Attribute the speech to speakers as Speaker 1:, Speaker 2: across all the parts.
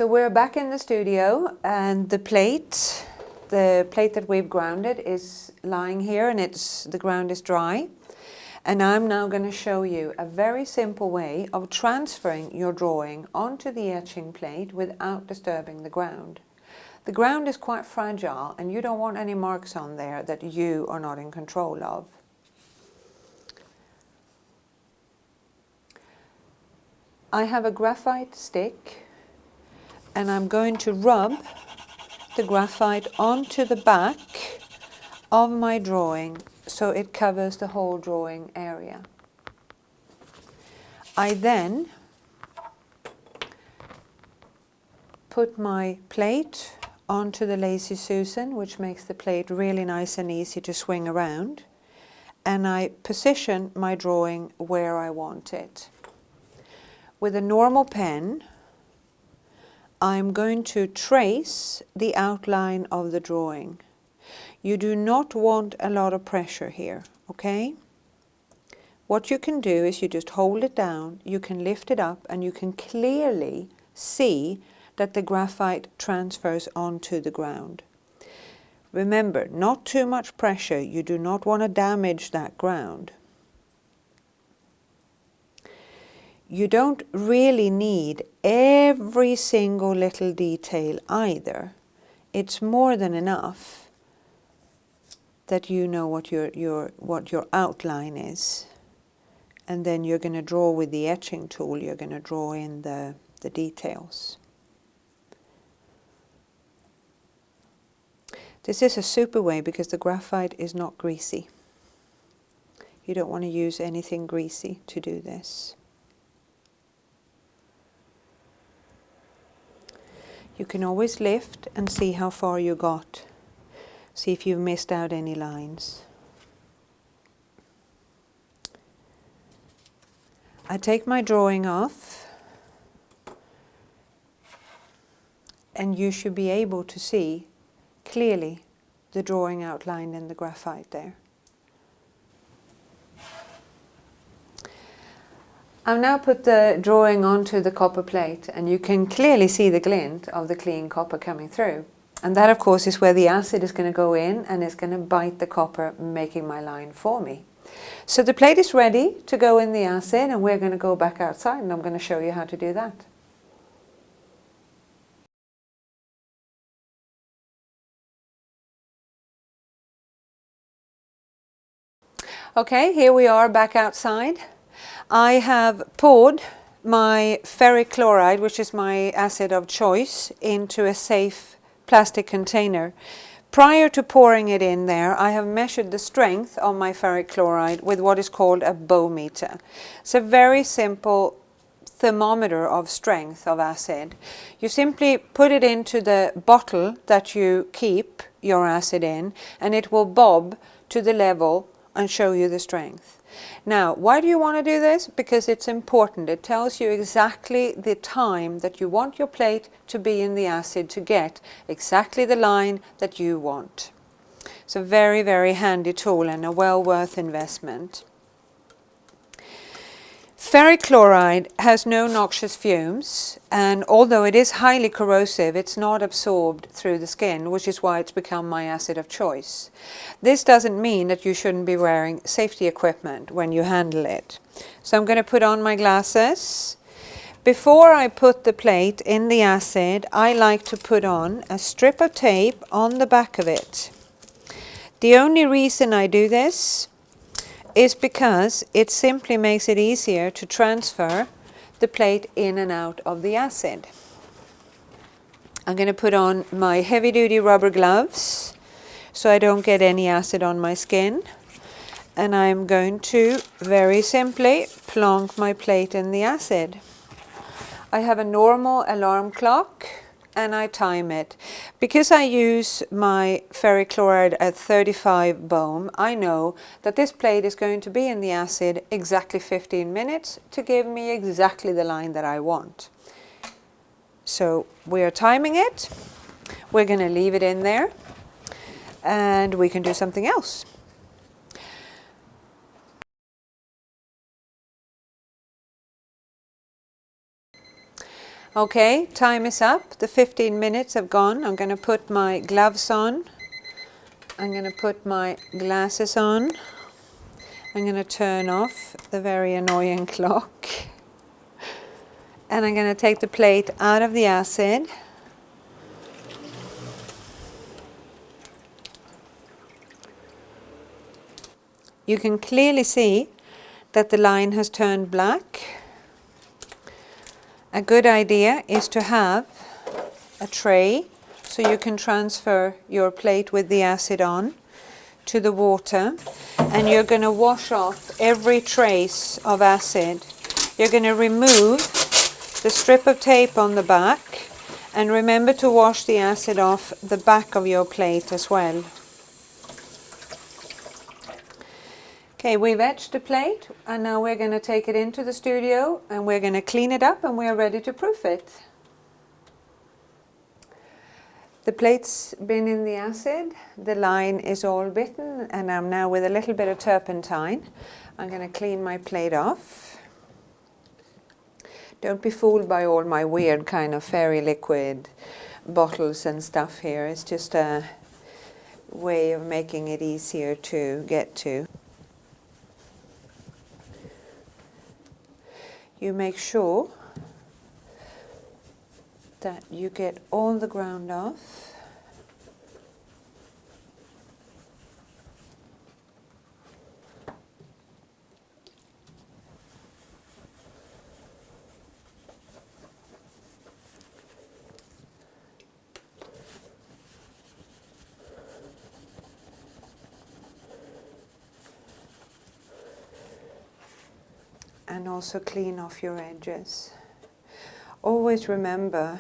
Speaker 1: So we're back in the studio, and the plate that we've grounded is lying here, and the ground is dry. And I'm now going to show you a very simple way of transferring your drawing onto the etching plate without disturbing the ground. The ground is quite fragile, and you don't want any marks on there that you are not in control of. I have a graphite stick, and I'm going to rub the graphite onto the back of my drawing so it covers the whole drawing area. I then put my plate onto the Lazy Susan, which makes the plate really nice and easy to swing around, and I position my drawing where I want it. With a normal pen, I'm going to trace the outline of the drawing. You do not want a lot of pressure here, okay? What you can do is you just hold it down, you can lift it up, and you can clearly see that the graphite transfers onto the ground. Remember, not too much pressure. You do not want to damage that ground. You don't really need every single little detail either. It's more than enough that you know what your outline is. And then you're going to draw with the etching tool, you're going to draw in the details. This is a super way because the graphite is not greasy. You don't want to use anything greasy to do this. You can always lift and see how far you got. See if you've missed out any lines. I take my drawing off, and you should be able to see clearly the drawing outlined in the graphite there. I've now put the drawing onto the copper plate, and you can clearly see the glint of the clean copper coming through. And that, of course, is where the acid is going to go in, and it's going to bite the copper, making my line for me. So the plate is ready to go in the acid, and we're going to go back outside, and I'm going to show you how to do that. Okay, here we are back outside. I have poured my ferric chloride, which is my acid of choice, into a safe plastic container. Prior to pouring it in there, I have measured the strength of my ferric chloride with what is called a bow meter. It's a very simple thermometer of strength of acid. You simply put it into the bottle that you keep your acid in, and it will bob to the level and show you the strength. Now, why do you want to do this? Because it's important. It tells you exactly the time that you want your plate to be in the acid to get exactly the line that you want. It's a very, very handy tool and a well worth investment. Ferric chloride has no noxious fumes, and although it is highly corrosive, it's not absorbed through the skin, which is why it's become my acid of choice. This doesn't mean that you shouldn't be wearing safety equipment when you handle it. So I'm going to put on my glasses. Before I put the plate in the acid, I like to put on a strip of tape on the back of it. The only reason I do this is because it simply makes it easier to transfer the plate in and out of the acid. I'm going to put on my heavy-duty rubber gloves so I don't get any acid on my skin. And I'm going to very simply plonk my plate in the acid. I have a normal alarm clock, and I time it. Because I use my ferric chloride at 35 bohm, I know that this plate is going to be in the acid exactly 15 minutes to give me exactly the line that I want. So we are timing it. We're going to leave it in there, and we can do something else. Okay, time is up. The 15 minutes have gone. I'm going to put my gloves on. I'm going to put my glasses on. I'm going to turn off the very annoying clock. And I'm going to take the plate out of the acid. You can clearly see that the line has turned black. A good idea is to have a tray so you can transfer your plate with the acid on to the water, and you're going to wash off every trace of acid. You're going to remove the strip of tape on the back, and remember to wash the acid off the back of your plate as well. Okay, we've etched the plate, and now we're going to take it into the studio and we're going to clean it up and we're ready to proof it. The plate's been in the acid, the line is all bitten, and I'm now with a little bit of turpentine. I'm going to clean my plate off. Don't be fooled by all my weird kind of fairy liquid bottles and stuff here. It's just a way of making it easier to get to. You make sure that you get all the ground off. And also clean off your edges. Always remember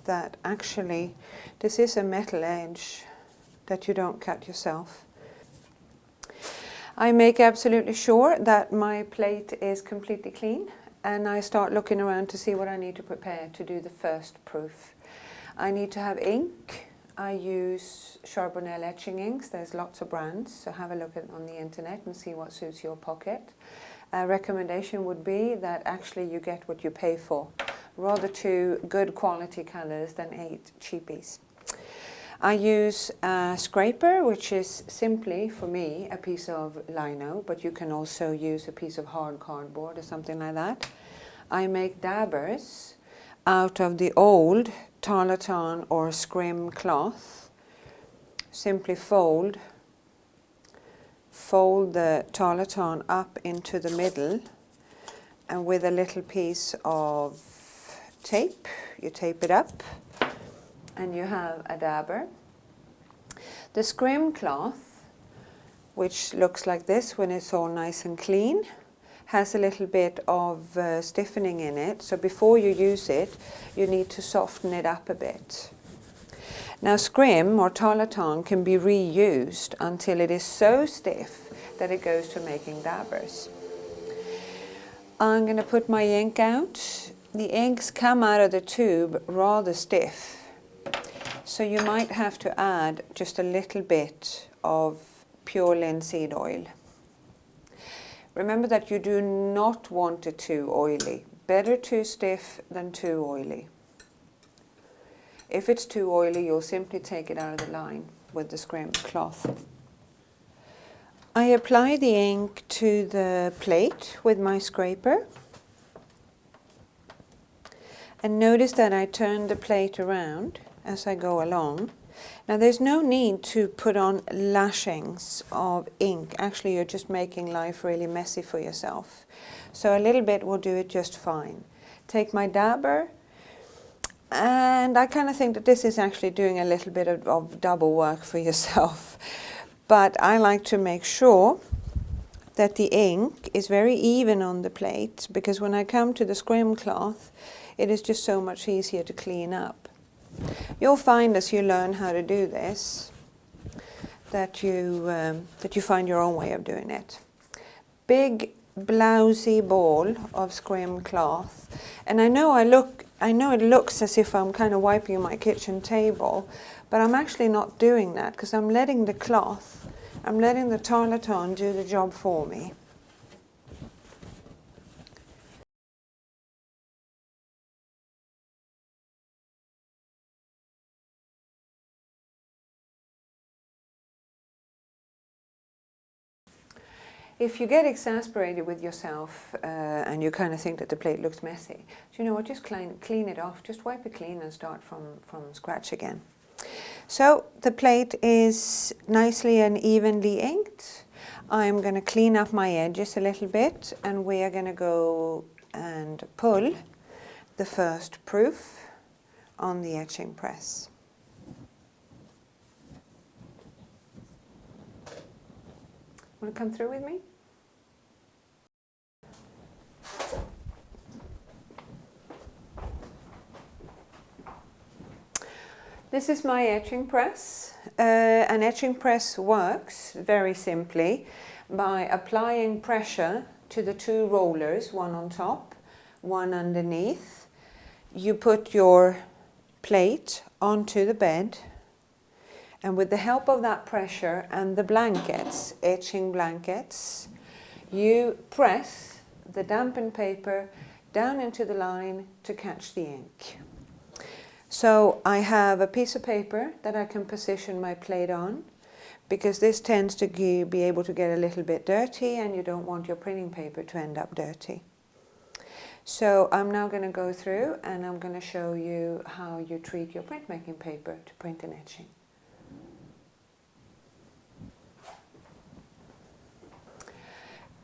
Speaker 1: that actually this is a metal edge, that you don't cut yourself. I make absolutely sure that my plate is completely clean, and I start looking around to see what I need to prepare to do the first proof. I need to have ink. I use Charbonnel etching inks. There's lots of brands, so have a look on the internet and see what suits your pocket. A recommendation would be that actually you get what you pay for. Rather 2 good quality colours than 8 cheapies. I use a scraper, which is simply, for me, a piece of lino, but you can also use a piece of hard cardboard or something like that. I make dabbers out of the old tarlatan or scrim cloth. Simply fold the tarlatan up into the middle, and with a little piece of tape, you tape it up and you have a dabber. The scrim cloth, which looks like this when it's all nice and clean, has a little bit of stiffening in it, so before you use it you need to soften it up a bit. Now scrim or tarlatan can be reused until it is so stiff that it goes to making dabbers. I'm going to put my ink out. The inks come out of the tube rather stiff, so you might have to add just a little bit of pure linseed oil. Remember that you do not want it too oily. Better too stiff than too oily. If it's too oily, you'll simply take it out of the line with the scrim cloth. I apply the ink to the plate with my scraper. And notice that I turn the plate around as I go along. Now there's no need to put on lashings of ink. Actually, you're just making life really messy for yourself. So a little bit will do it just fine. Take my dabber. And I kind of think that this is actually doing a little bit of double work for yourself. But I like to make sure that the ink is very even on the plate, because when I come to the scrim cloth, it is just so much easier to clean up. You'll find as you learn how to do this that you find your own way of doing it. Big blousy ball of scrim cloth, and I know it looks as if I'm kind of wiping my kitchen table, but I'm actually not doing that, because I'm letting the tarlatan do the job for me. If you get exasperated with yourself and you kind of think that the plate looks messy, so you know what, just clean it off, just wipe it clean and start from scratch again. So the plate is nicely and evenly inked. I'm going to clean up my edges a little bit, and we are going to go and pull the first proof on the etching press. Want to come through with me? This is my etching press. An etching press works very simply by applying pressure to the two rollers, one on top, one underneath. You put your plate onto the bed, and with the help of that pressure and the blankets, etching blankets, you press the dampened paper down into the line to catch the ink. So I have a piece of paper that I can position my plate on, because this tends to be able to get a little bit dirty, and you don't want your printing paper to end up dirty. So I'm now going to go through and I'm going to show you how you treat your printmaking paper to print and etching.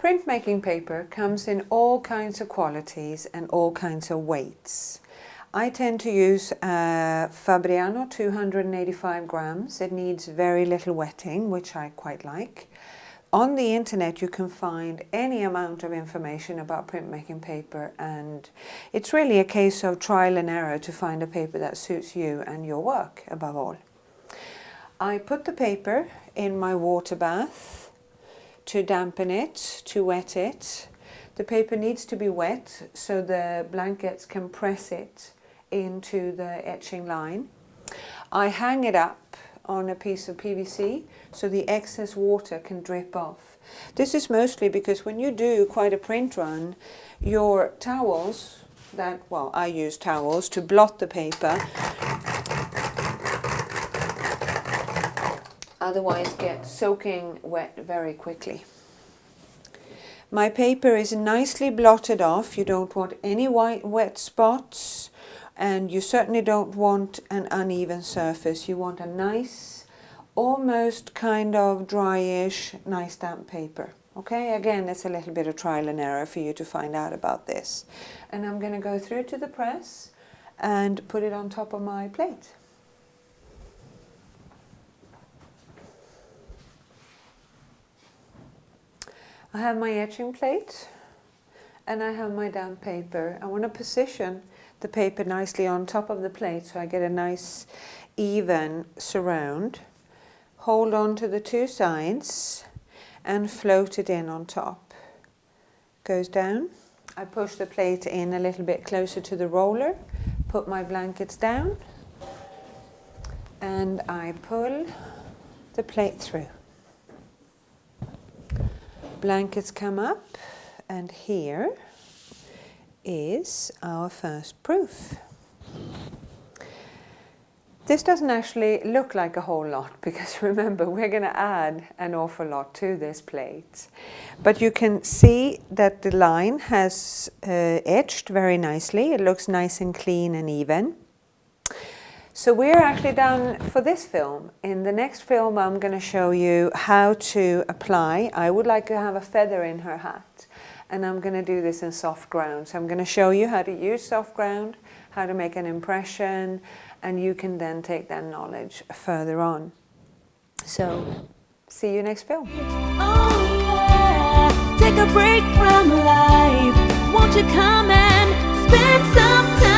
Speaker 1: Printmaking paper comes in all kinds of qualities and all kinds of weights. I tend to use Fabriano 285 grams. It needs very little wetting, which I quite like. On the internet you can find any amount of information about printmaking paper, and it's really a case of trial and error to find a paper that suits you and your work above all. I put the paper in my water bath to dampen it, to wet it. The paper needs to be wet so the blankets can press it into the etching line. I hang it up on a piece of PVC so the excess water can drip off. This is mostly because when you do quite a print run, your towels, I use towels to blot the paper, otherwise get soaking wet very quickly. My paper is nicely blotted off. You don't want any wet spots, and you certainly don't want an uneven surface. You want a nice, almost kind of dryish, nice damp paper. Okay, again, it's a little bit of trial and error for you to find out about this. And I'm going to go through to the press and put it on top of my plate. I have my etching plate and I have my damp paper. I want to position the paper nicely on top of the plate so I get a nice even surround. Hold on to the two sides and float it in on top. Goes down. I push the plate in a little bit closer to the roller, put my blankets down, and I pull the plate through. Blankets come up, and here is our first proof. This doesn't actually look like a whole lot, because remember, we're going to add an awful lot to this plate. But you can see that the line has etched very nicely. It looks nice and clean and even. So we're actually done for this film. In the next film I'm going to show you how to apply. I would like to have a feather in her hat, and I'm going to do this in soft ground. So I'm going to show you how to use soft ground, how to make an impression, and you can then take that knowledge further on. So see you next film.
Speaker 2: Oh yeah, take a break from life. Won't you come and spend some time?